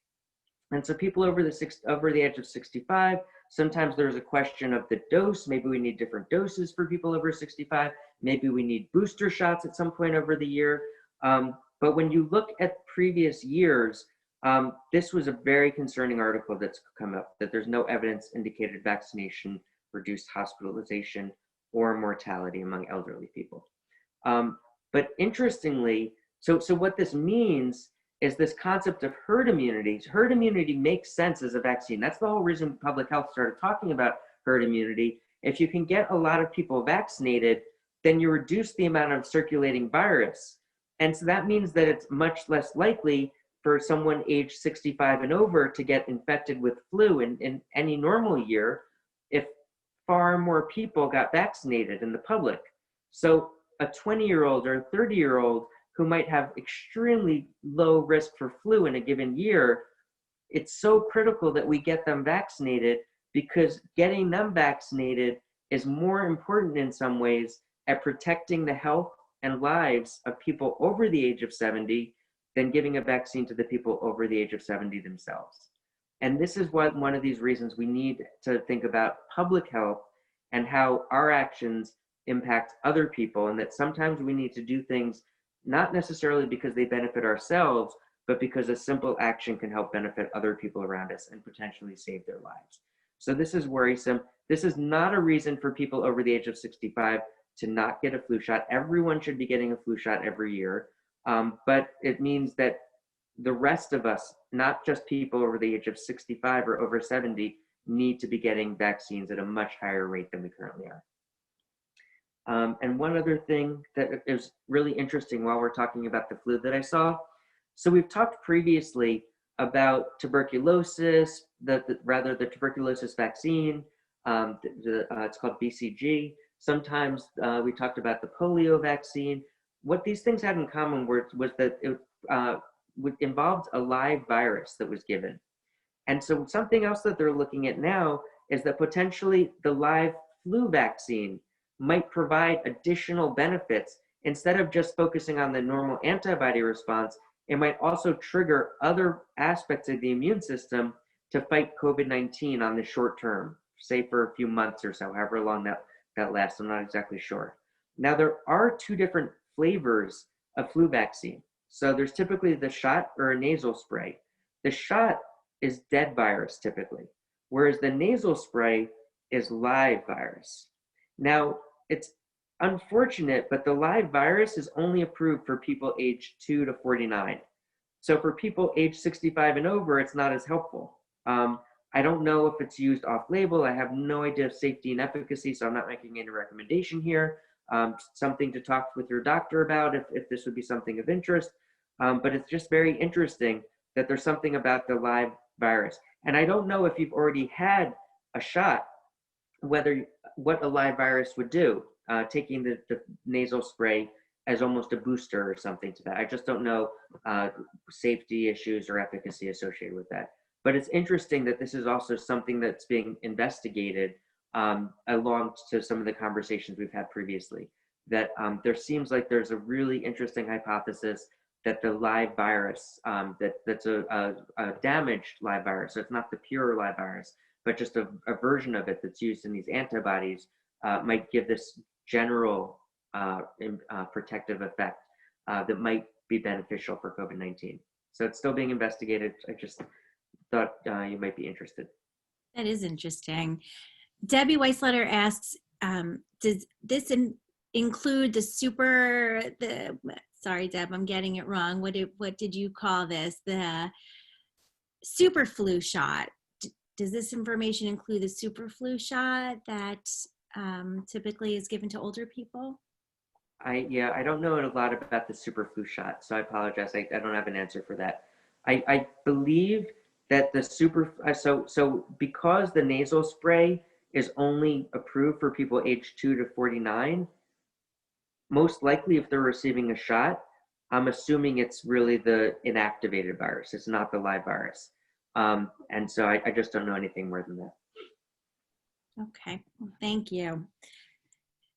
And so people over the age of 65, sometimes there's a question of the dose. Maybe we need different doses for people over 65. Maybe we need booster shots at some point over the year. But when you look at previous years, this was a very concerning article that's come up, that there's no evidence indicated vaccination reduced hospitalization or mortality among elderly people. But interestingly, so what this means is this concept of herd immunity. Herd immunity makes sense as a vaccine. That's the whole reason public health started talking about herd immunity. If you can get a lot of people vaccinated, then you reduce the amount of circulating virus. And so that means that it's much less likely for someone age 65 and over to get infected with flu in any normal year if far more people got vaccinated in the public. So a 20-year-old or a 30-year-old who might have extremely low risk for flu in a given year, it's so critical that we get them vaccinated, because getting them vaccinated is more important in some ways at protecting the health and lives of people over the age of 70 than giving a vaccine to the people over the age of 70 themselves. And this is one of these reasons we need to think about public health and how our actions impact other people, and that sometimes we need to do things not necessarily because they benefit ourselves, but because a simple action can help benefit other people around us and potentially save their lives. So this is worrisome. This is not a reason for people over the age of 65 to not get a flu shot. Everyone should be getting a flu shot every year. But it means that the rest of us, not just people over the age of 65 or over 70, need to be getting vaccines at a much higher rate than we currently are. And one other thing that is really interesting while we're talking about the flu that I saw. So we've talked previously about tuberculosis, the tuberculosis vaccine. It's called BCG. Sometimes we talked about the polio vaccine. What these things had in common was that it involved a live virus that was given. And so something else that they're looking at now is that potentially the live flu vaccine might provide additional benefits. Instead of just focusing on the normal antibody response, it might also trigger other aspects of the immune system to fight COVID-19 on the short term, say for a few months or so, however long that lasts. I'm not exactly sure. Now, there are two different flavors of flu vaccine. So there's typically the shot or a nasal spray. The shot is dead virus typically, whereas the nasal spray is live virus. Now, it's unfortunate, but the live virus is only approved for people aged 2 to 49. So for people age 65 and over, it's not as helpful. I don't know if it's used off-label. I have no idea of safety and efficacy, so I'm not making any recommendation here. Something to talk with your doctor about if this would be something of interest. But it's just very interesting that there's something about the live virus. And I don't know if you've already had a shot, what a live virus would do, taking the nasal spray as almost a booster or something to that. I just don't know safety issues or efficacy associated with that. But it's interesting that this is also something that's being investigated along to some of the conversations we've had previously, that there seems like there's a really interesting hypothesis that the live virus, that's a damaged live virus, so it's not the pure live virus, but just a version of it that's used in these antibodies, might give this general protective effect that might be beneficial for COVID-19. So it's still being investigated. I just thought you might be interested. That is interesting. Debbie Weissletter asks, does this include sorry, Deb, I'm getting it wrong. What did you call this? The super flu shot. Does this information include the super flu shot that typically is given to older people? I don't know a lot about the super flu shot, so I apologize. I don't have an answer for that. I believe that the so because the nasal spray is only approved for people aged 2 to 49, most likely if they're receiving a shot, I'm assuming it's really the inactivated virus. It's not the live virus. And so I just don't know anything more than that. Okay, well, thank you.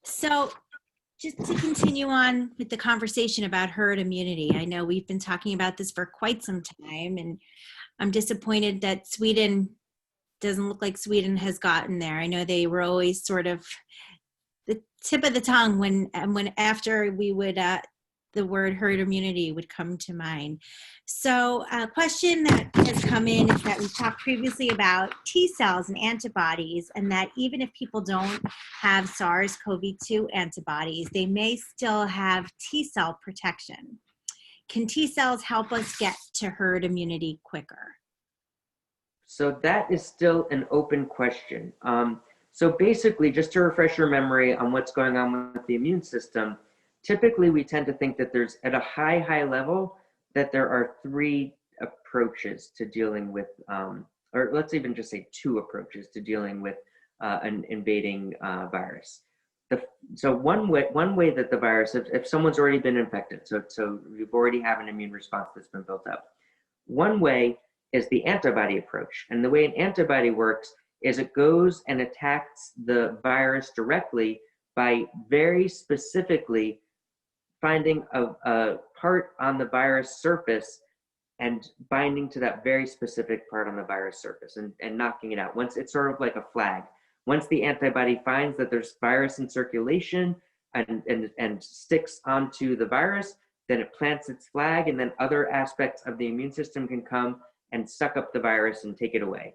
So just to continue on with the conversation about herd immunity, I know we've been talking about this for quite some time, and I'm disappointed that Sweden doesn't look like Sweden has gotten there. I know they were always sort of the tip of the tongue when after we would the word herd immunity would come to mind. So a question that has come in is that we've talked previously about T cells and antibodies, and that even if people don't have SARS-CoV-2 antibodies, they may still have T cell protection. Can T cells help us get to herd immunity quicker? So that is still an open question. So basically, just to refresh your memory on what's going on with the immune system, typically we tend to think that there's, at a high level, that there are three approaches to dealing with, or let's even just say two approaches to dealing with an invading virus. So one way that the virus, if someone's already been infected, so you already have an immune response that's been built up, one way is the antibody approach. And the way an antibody works is it goes and attacks the virus directly by very specifically finding a part on the virus surface and binding to that very specific part on the virus surface and knocking it out. Once it's sort of like a flag. Once the antibody finds that there's virus in circulation and sticks onto the virus, then it plants its flag, and then other aspects of the immune system can come and suck up the virus and take it away.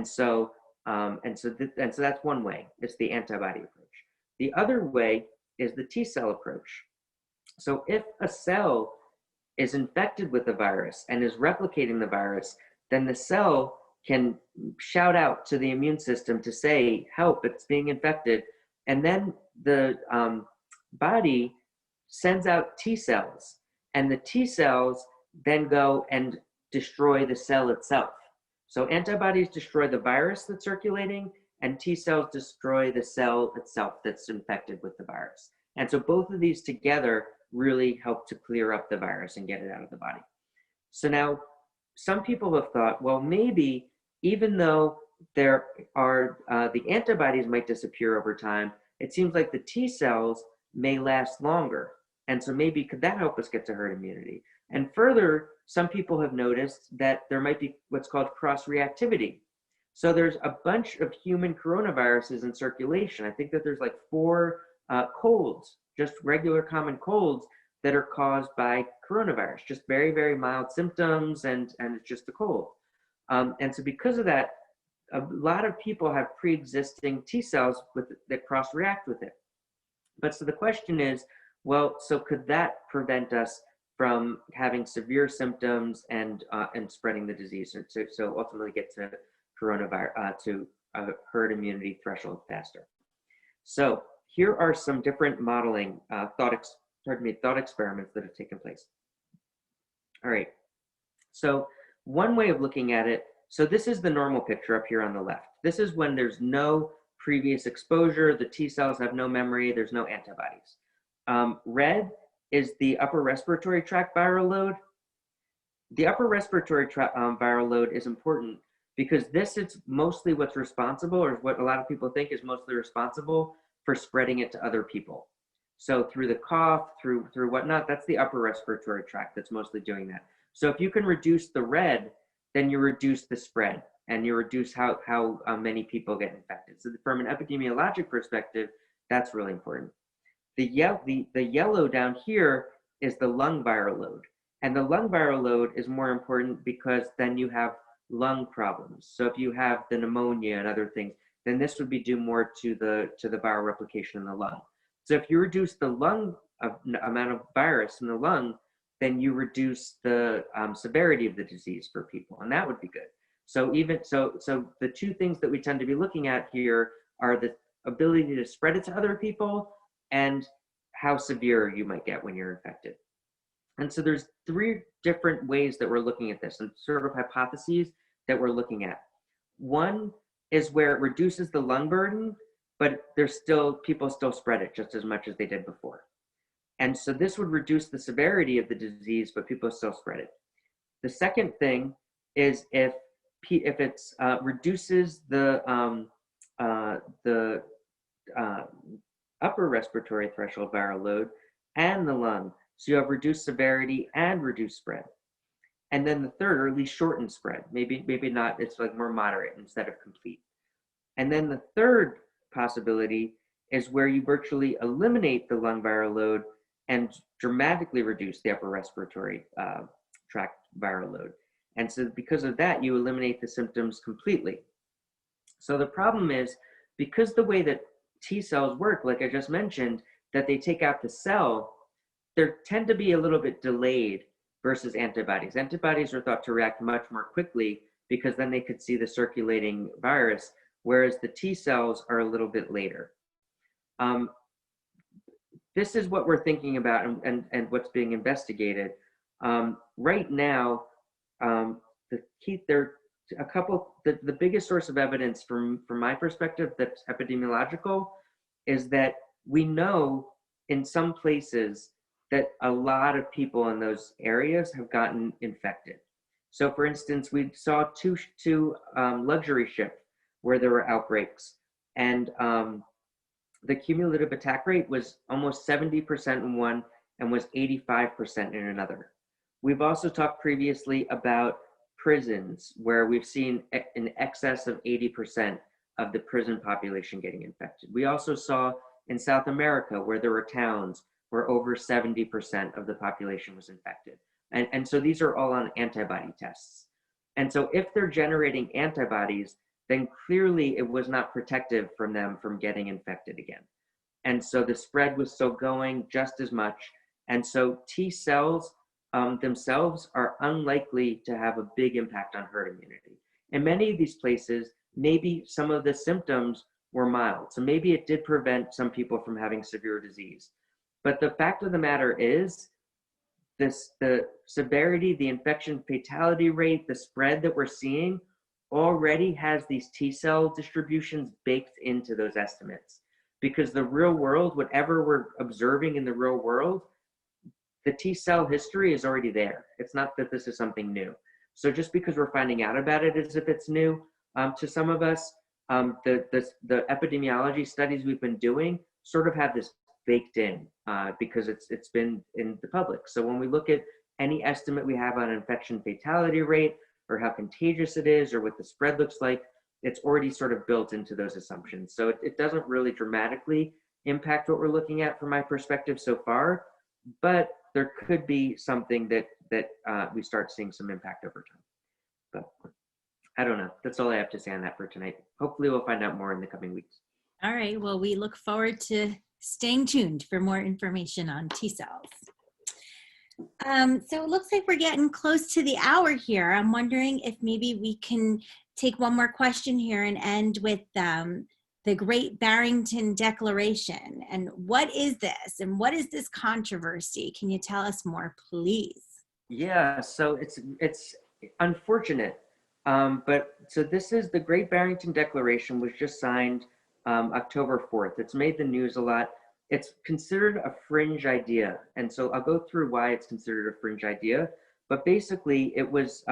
So that's one way. It's the antibody approach. The other way is the T cell approach. So if a cell is infected with the virus and is replicating the virus, then the cell can shout out to the immune system to say, help, it's being infected. And then the body sends out T cells, and the T cells then go and destroy the cell itself. So antibodies destroy the virus that's circulating, and T cells destroy the cell itself that's infected with the virus. And so both of these together really help to clear up the virus and get it out of the body. So now some people have thought, well, maybe even though there are the antibodies might disappear over time, it seems like the T cells may last longer. And so maybe could that help us get to herd immunity? And further, some people have noticed that there might be what's called cross-reactivity. So there's a bunch of human coronaviruses in circulation. I think that there's like 4 colds, just regular common colds that are caused by coronavirus, just very, very mild symptoms, and it's just a cold. And so because of that, a lot of people have pre-existing T cells that cross-react with it. But so the question is, well, so could that prevent us from having severe symptoms and spreading the disease, so ultimately get to coronavirus, to herd immunity threshold faster? So here are some different modeling thought experiments that have taken place. All right, so one way of looking at it, so this is the normal picture up here on the left. This is when there's no previous exposure, the T cells have no memory, there's no antibodies. Red is the upper respiratory tract viral load. The upper respiratory tract viral load is important because this is mostly what's responsible, or what a lot of people think is mostly responsible for spreading it to other people. So through the cough, through whatnot, that's the upper respiratory tract that's mostly doing that. So if you can reduce the red, then you reduce the spread, and you reduce how many people get infected. So from an epidemiologic perspective, that's really important. The yellow down here is the lung viral load. And the lung viral load is more important because then you have lung problems. So if you have the pneumonia and other things, then this would be due more to the viral replication in the lung. So if you reduce the lung amount of virus in the lung, then you reduce the severity of the disease for people, and that would be good. So so the two things that we tend to be looking at here are the ability to spread it to other people and how severe you might get when you're infected. And so there's 3 different ways that we're looking at this, and sort of hypotheses that we're looking at. One is where it reduces the lung burden, but people still spread it just as much as they did before. And so this would reduce the severity of the disease, but people still spread it. The second thing is if it reduces the upper respiratory threshold viral load, and the lung. So you have reduced severity and reduced spread. And then the third, or at least shortened spread, maybe not, it's like more moderate instead of complete. And then the third possibility is where you virtually eliminate the lung viral load and dramatically reduce the upper respiratory tract viral load. And so because of that, you eliminate the symptoms completely. So the problem is, because the way that T cells work, like I just mentioned, that they take out the cell, they tend to be a little bit delayed versus antibodies. Antibodies are thought to react much more quickly because then they could see the circulating virus, whereas the T cells are a little bit later. This is what we're thinking about and what's being investigated. Right now, the biggest source of evidence from my perspective that's epidemiological is that we know in some places that a lot of people in those areas have gotten infected. So for instance, we saw two luxury ships where there were outbreaks, and the cumulative attack rate was almost 70% in one and was 85% in another. We've also talked previously about prisons, where we've seen in excess of 80% of the prison population getting infected. We also saw in South America, where there were towns where over 70% of the population was infected. And so these are all on antibody tests. And so if they're generating antibodies, then clearly it was not protective from them from getting infected again. And so the spread was still going just as much. And so T cells themselves are unlikely to have a big impact on herd immunity. In many of these places, maybe some of the symptoms were mild. So maybe it did prevent some people from having severe disease. But the fact of the matter is, the severity, the infection fatality rate, the spread that we're seeing already has these T cell distributions baked into those estimates. Because the real world, whatever we're observing in the real world, the T cell history is already there. It's not that this is something new. So just because we're finding out about it as if it's new, to some of us, the epidemiology studies we've been doing sort of have this baked in because it's been in the public. So when we look at any estimate we have on infection fatality rate or how contagious it is or what the spread looks like, it's already sort of built into those assumptions. So it doesn't really dramatically impact what we're looking at from my perspective so far, but there could be something that we start seeing some impact over time. But I don't know. That's all I have to say on that for tonight. Hopefully we'll find out more in the coming weeks. All right. Well, we look forward to staying tuned for more information on T cells. So it looks like we're getting close to the hour here. I'm wondering if maybe we can take one more question here and end with the Great Barrington Declaration. And what is this? And what is this controversy? Can you tell us more, please? Yeah, so it's unfortunate. But so this is the Great Barrington Declaration, was just signed October 4th. It's made the news a lot. It's considered a fringe idea. And so I'll go through why it's considered a fringe idea. But basically, it was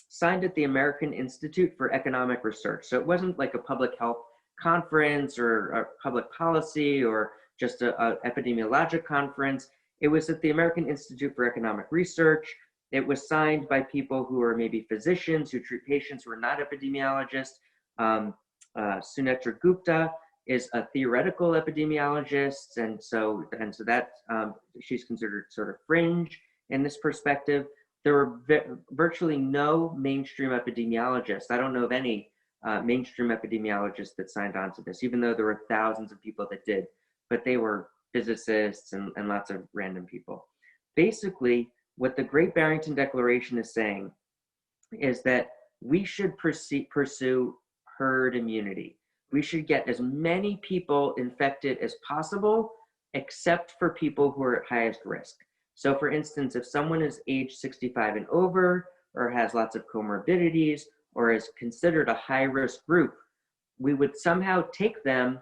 signed at the American Institute for Economic Research. So it wasn't like a public health conference or a public policy or just a epidemiologic conference. It was at the American Institute for Economic Research. It was signed by people who are maybe physicians who treat patients who are not epidemiologists. Sunetra Gupta is a theoretical epidemiologist, and so that she's considered sort of fringe in this perspective. There were virtually no mainstream epidemiologists. I don't know of any mainstream epidemiologists that signed on to this, even though there were thousands of people that did, but they were physicists and lots of random people. Basically, what the Great Barrington Declaration is saying is that we should pursue herd immunity. We should get as many people infected as possible, except for people who are at highest risk. So for instance, if someone is age 65 and over, or has lots of comorbidities, or is considered a high-risk group, we would somehow take them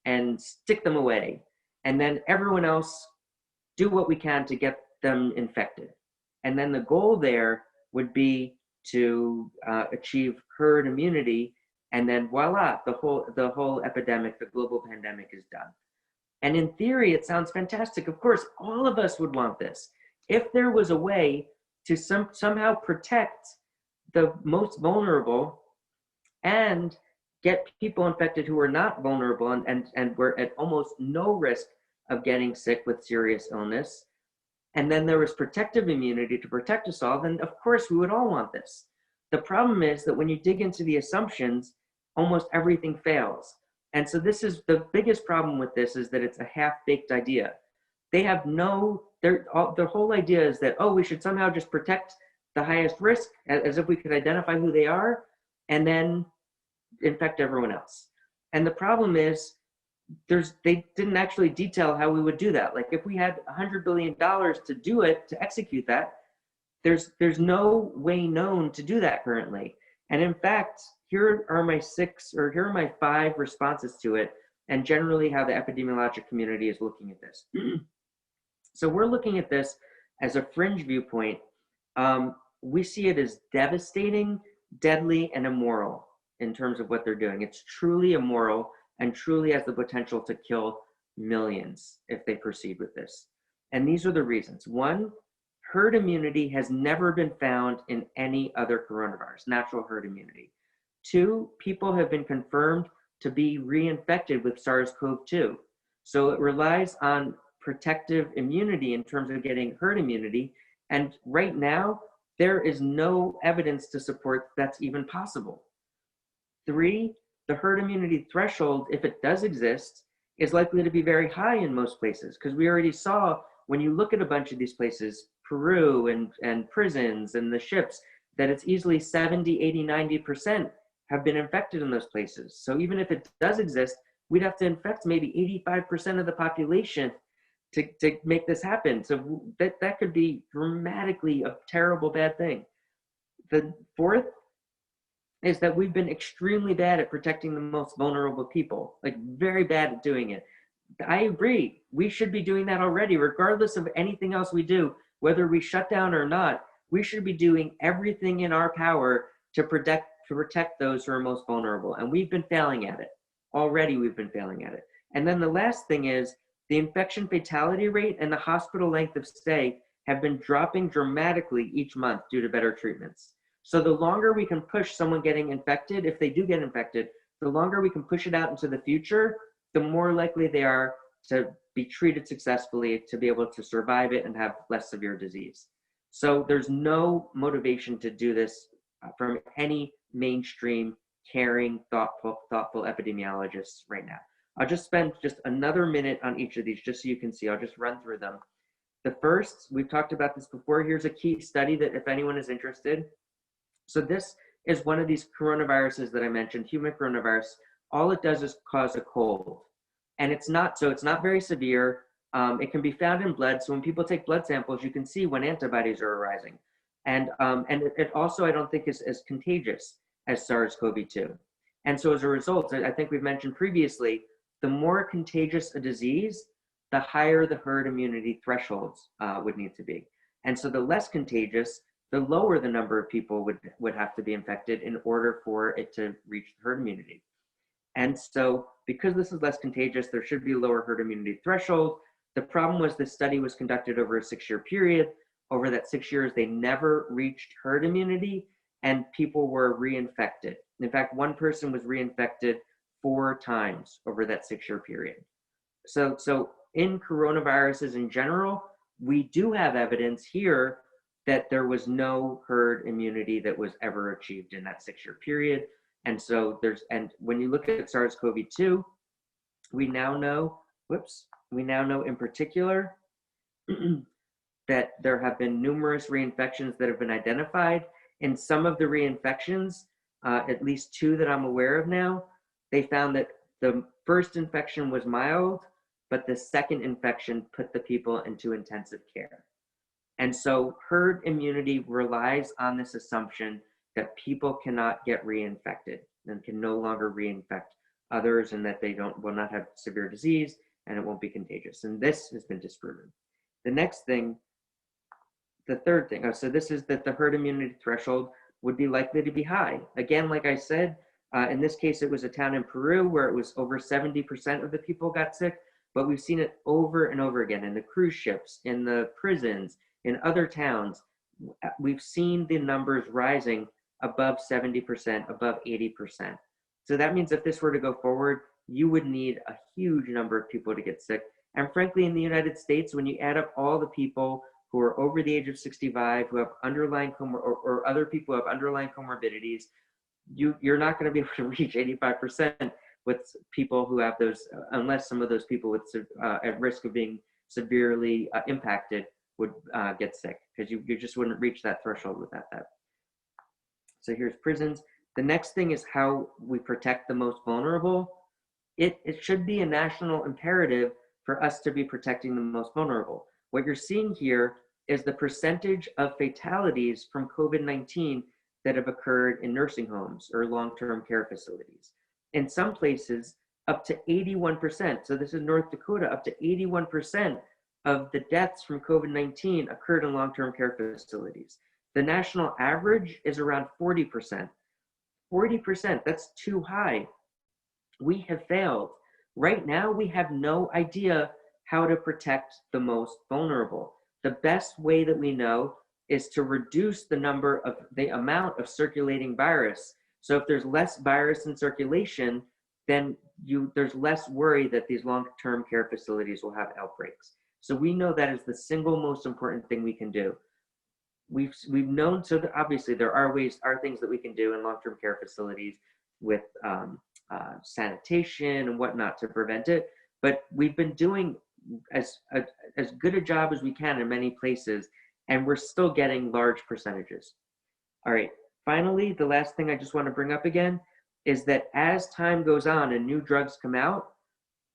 and stick them away. And then everyone else do what we can to get them infected. And then the goal there would be to achieve herd immunity, and then voila, the whole epidemic, the global pandemic is done. And in theory, it sounds fantastic. Of course, all of us would want this. If there was a way to somehow protect the most vulnerable and get people infected who are not vulnerable and were at almost no risk of getting sick with serious illness, and then there was protective immunity to protect us all, then of course we would all want this. The problem is that when you dig into the assumptions, almost everything fails. And so this is the biggest problem with this, is that it's a half-baked idea. They have their whole idea is that, oh, we should somehow just protect the highest risk, as if we could identify who they are, and then infect everyone else. And the problem is, they didn't actually detail how we would do that. Like if we had $100 billion to do it, to execute that, there's no way known to do that currently. And in fact, here are my 5 responses to it, and generally how the epidemiologic community is looking at this. So we're looking at this as a fringe viewpoint. We see it as devastating, deadly, and immoral in terms of what they're doing. It's truly immoral and truly has the potential to kill millions if they proceed with this. And these are the reasons. 1, herd immunity has never been found in any other coronavirus, natural herd immunity. 2, people have been confirmed to be reinfected with SARS-CoV-2. So it relies on protective immunity in terms of getting herd immunity. And right now, there is no evidence to support that's even possible. 3, the herd immunity threshold, if it does exist, is likely to be very high in most places, because we already saw when you look at a bunch of these places, Peru and prisons and the ships, that it's easily 70, 80, 90% have been infected in those places. So even if it does exist, we'd have to infect maybe 85% of the population to make this happen. So that could be dramatically a terrible bad thing. The 4th is that we've been extremely bad at protecting the most vulnerable people, like very bad at doing it. I agree, we should be doing that already, regardless of anything else we do, whether we shut down or not. We should be doing everything in our power to protect those who are most vulnerable. And we've been failing at it. Already we've been failing at it. And then the last thing is the infection fatality rate and the hospital length of stay have been dropping dramatically each month due to better treatments. So the longer we can push someone getting infected, if they do get infected, the longer we can push it out into the future, the more likely they are to be treated successfully, to be able to survive it and have less severe disease. So there's no motivation to do this from any mainstream, caring, thoughtful epidemiologists right now. I'll just spend just another minute on each of these, just so you can see. I'll just run through them. The first, we've talked about this before. Here's a key study that if anyone is interested. So this is one of these coronaviruses that I mentioned, human coronavirus. All it does is cause a cold. And it's not very severe. It can be found in blood. So when people take blood samples, you can see when antibodies are arising. And it also, I don't think, is as contagious as SARS-CoV-2. And so as a result, I think we've mentioned previously, the more contagious a disease, the higher the herd immunity thresholds would need to be. And so the less contagious, the lower the number of people would have to be infected in order for it to reach herd immunity. And so because this is less contagious, there should be a lower herd immunity threshold. The problem was this study was conducted over a 6-year period. Over that 6 years, they never reached herd immunity and people were reinfected. In fact, one person was reinfected 4 times over that 6-year period. So in coronaviruses in general, we do have evidence here that there was no herd immunity that was ever achieved in that 6-year period. And so when you look at SARS-CoV-2, we now know in particular that there have been numerous reinfections that have been identified. In some of the reinfections, at least 2 that I'm aware of now, they found that the first infection was mild, but the second infection put the people into intensive care. And so herd immunity relies on this assumption that people cannot get reinfected and can no longer reinfect others, and that they will not have severe disease and it won't be contagious. And this has been disproven. The next thing, the third thing, so this is that the herd immunity threshold would be likely to be high. Again, like I said, in this case, it was a town in Peru where it was over 70% of the people got sick. but we've seen it over and over again in the cruise ships, in the prisons, in other towns. We've seen the numbers rising above 70%, above 80%. So that means if this were to go forward, you would need a huge number of people to get sick. And frankly, in the United States, when you add up all the people who are over the age of 65, who have underlying or other people who have underlying comorbidities, you're not going to be able to reach 85% with people who have those, unless some of those people with at risk of being severely impacted would get sick, because you just wouldn't reach that threshold without that. So here's prisons. The next thing is how we protect the most vulnerable. It should be a national imperative for us to be protecting the most vulnerable. What you're seeing here is the percentage of fatalities from COVID-19 that have occurred in nursing homes or long-term care facilities. In some places, up to 81%. So this is North Dakota, up to 81% of the deaths from COVID-19 occurred in long-term care facilities. The national average is around 40%. 40%, that's too high. We have failed. Right now, we have no idea how to protect the most vulnerable. The best way that we know is to reduce the amount of circulating virus. So if there's less virus in circulation, then there's less worry that these long-term care facilities will have outbreaks. So we know that is the single most important thing we can do. We've known, so that obviously there are things that we can do in long-term care facilities with sanitation and whatnot to prevent it. But we've been doing as good a job as we can in many places, and we're still getting large percentages. All right, finally, the last thing I just want to bring up again is that as time goes on and new drugs come out,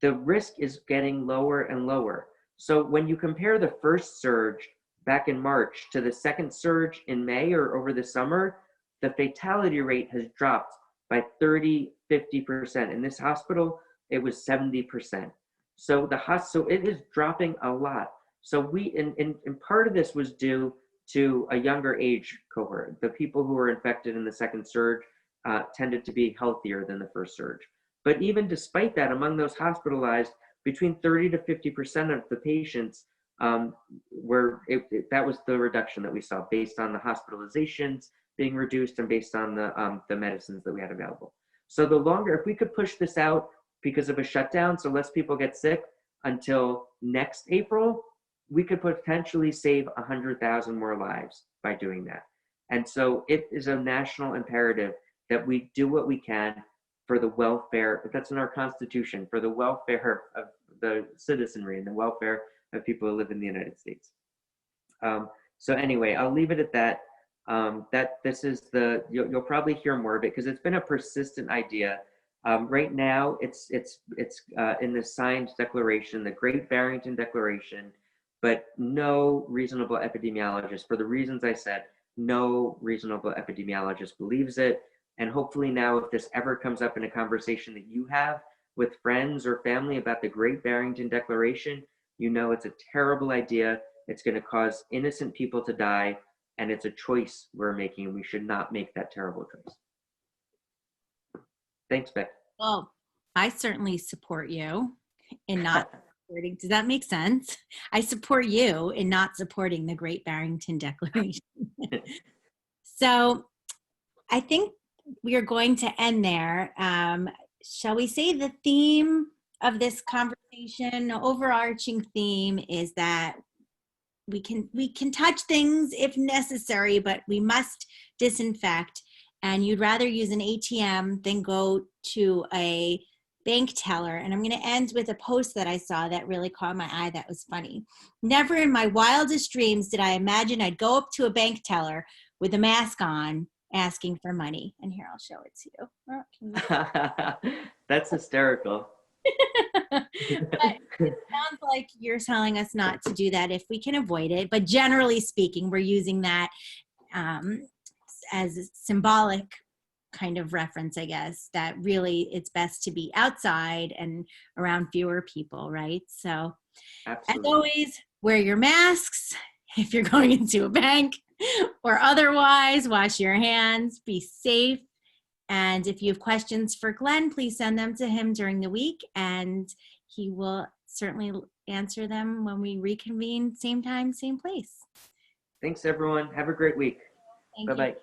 the risk is getting lower and lower. So when you compare the first surge back in March to the second surge in May or over the summer, the fatality rate has dropped by 30, 50%. In this hospital, it was 70%. So it is dropping a lot. So and part of this was due to a younger age cohort. The people who were infected in the second surge tended to be healthier than the first surge. But even despite that, among those hospitalized, between 30 to 50% of the patients that was the reduction that we saw based on the hospitalizations being reduced and based on the medicines that we had available. So if we could push this out because of a shutdown, so less people get sick until next April, we could potentially save 100,000 more lives by doing that. And so it is a national imperative that we do what we can for the welfare, that's in our Constitution, for the welfare of the citizenry and the welfare of people who live in the United States. So anyway, I'll leave it at that. You'll probably hear more of it because it's been a persistent idea. Right now, it's in the signed declaration, the Great Barrington Declaration, but no reasonable epidemiologist, for the reasons I said, no reasonable epidemiologist believes it. And hopefully now, if this ever comes up in a conversation that you have with friends or family about the Great Barrington Declaration, you know it's a terrible idea. It's going to cause innocent people to die, and it's a choice we're making. We should not make that terrible choice. Thanks, Beck. Well, I certainly support you in not supporting. Does that make sense? I support you in not supporting the Great Barrington Declaration. So I think we are going to end there. Shall we say the theme of this conversation, overarching theme, is that we can touch things if necessary, but we must disinfect. And you'd rather use an ATM than go to a bank teller. And I'm going to end with a post that I saw that really caught my eye. That was funny. Never in my wildest dreams did I imagine I'd go up to a bank teller with a mask on asking for money. And here, I'll show it to you. That's hysterical. But it sounds like you're telling us not to do that if we can avoid it. But generally speaking, we're using that as a symbolic kind of reference, I guess, that really it's best to be outside and around fewer people, right? So Absolutely. As always, wear your masks if you're going into a bank or otherwise. Wash your hands, be safe. And if you have questions for Glenn, please send them to him during the week and he will certainly answer them when we reconvene, same time, same place. Thanks, everyone. Have a great week. Thank you. Bye-bye.